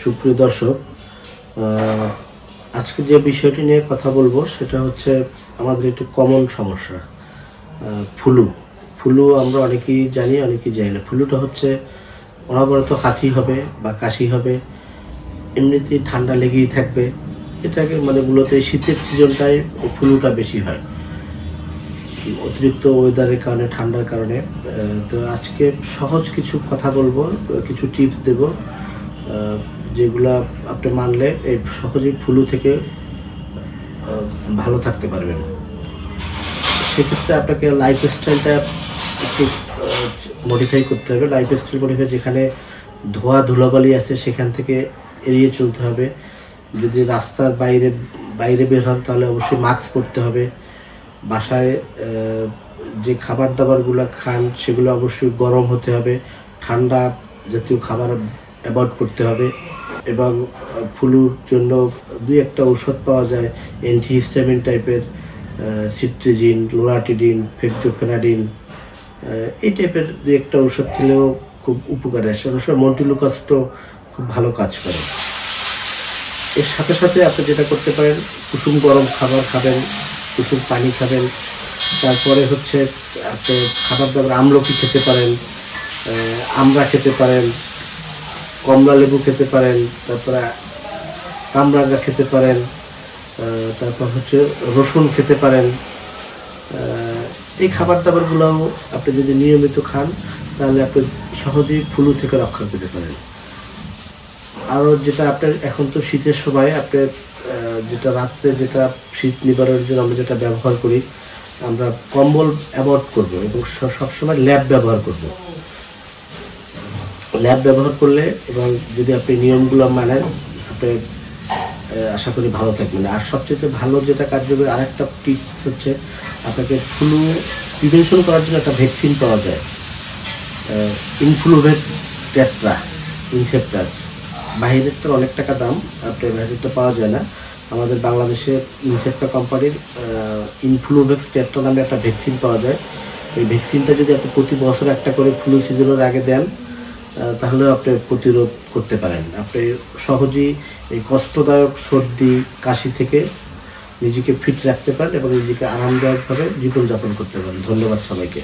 সুপ্রিয় দর্শক, আজকে যে বিষয়টি নিয়ে কথা বলবো সেটা হচ্ছে আমাদের একটি কমন সমস্যা, ফ্লু। আমরা অনেকেই জানি, অনেকেই জানি না। ফ্লুটা হচ্ছে অনবরত হাঁচি হবে বা কাশি হবে, এমনিতেই ঠান্ডা লেগেই থাকবে। এটাকে মূলত এই শীতের সিজনটায় ফ্লুটা বেশি হয়, অতিরিক্ত ওয়েদারের কারণে, ঠান্ডার কারণে। তো আজকে সহজ কিছু কথা বলবো, কিছু টিপস দেব, যেগুলা আপনি মানলে এই সহজেই ফ্লু থেকে ভালো থাকতে পারবেন। সেক্ষেত্রে আপনাকে লাইফস্টাইলটা একটু মডিফাই করতে হবে। লাইফস্টাইল মডিফাই, যেখানে ধোয়া ধুলাবালি আছে সেখান থেকে এড়িয়ে চলতে হবে। যদি রাস্তার বাইরে বের হন তাহলে অবশ্যই মাস্ক পরতে হবে। বাসায় যে খাবার দাবারগুলো খান সেগুলো অবশ্যই গরম হতে হবে, ঠান্ডা জাতীয় খাবার অ্যাভয়েড করতে হবে। এবং ফ্লুর জন্য দুই একটা ঔষধ পাওয়া যায়, অ্যান্টিহিস্টামিন টাইপের, সিট্রিজিন, লোরাটিডিন, ফেক্সোফেনাডিন, এই টাইপের দুই একটা ঔষধ খেলেও খুব উপকারে আসে। অনেক সময় মন্টিলুকাস্টও খুব ভালো কাজ করে। এর সাথে সাথে আপনি যেটা করতে পারেন, কুসুম গরম খাবার খাবেন, কুসুম পানি খাবেন। তারপরে হচ্ছে আপনি খাবার দাবার আমলকি খেতে পারেন, আমড়া খেতে পারেন, কমলা লেবু খেতে পারেন, তারপরে কামরাঙা খেতে পারেন, তারপর হচ্ছে রসুন খেতে পারেন। এই খাবার দাবারগুলোও আপনি যদি নিয়মিত খান তাহলে আপনি সহজেই ফ্লু থেকে রক্ষা পেতে পারেন। আরও যেটা আপনার, এখন তো শীতের সময় আপনি যেটা রাত্রে যেটা শীত নিবারণের জন্য আমরা যেটা ব্যবহার করি, আমরা কম্বল অ্যাভয়েড করব এবং সবসময় ল্যাব ব্যবহার করব। ল্যাব ব্যবহার করলে এবং যদি আপনি নিয়মগুলো মানেন, আপনি আশা করি ভালো থাকবেন। আর সবচেয়ে ভালো যেটা কার্যকরী আরেকটা টিপস হচ্ছে, আপনাকে ফ্লু প্রিভেনশন করার জন্য একটা ভ্যাকসিন পাওয়া যায়, ইনফ্লুভেট টেট্রা ইনসেপ্টার। বাইরেরটার অনেক টাকা দাম, আপনার বাইরেরটা পাওয়া যায় না। আমাদের বাংলাদেশে ইনসেপ্টা কোম্পানির ইনফ্লুভেক্স টেট্রা নামে একটা ভ্যাকসিন পাওয়া যায়। এই ভ্যাকসিনটা যদি আপনি প্রতি বছর একটা করে ফ্লু সিজনের আগে দেন তাহলেও আপনি প্রতিরোধ করতে পারেন। আপনি সহজেই এই কষ্টদায়ক সর্দি কাশি থেকে নিজেকে ফিট রাখতে পারেন এবং নিজেকে আরামদায়কভাবে জীবনযাপন করতে পারেন। ধন্যবাদ সবাইকে।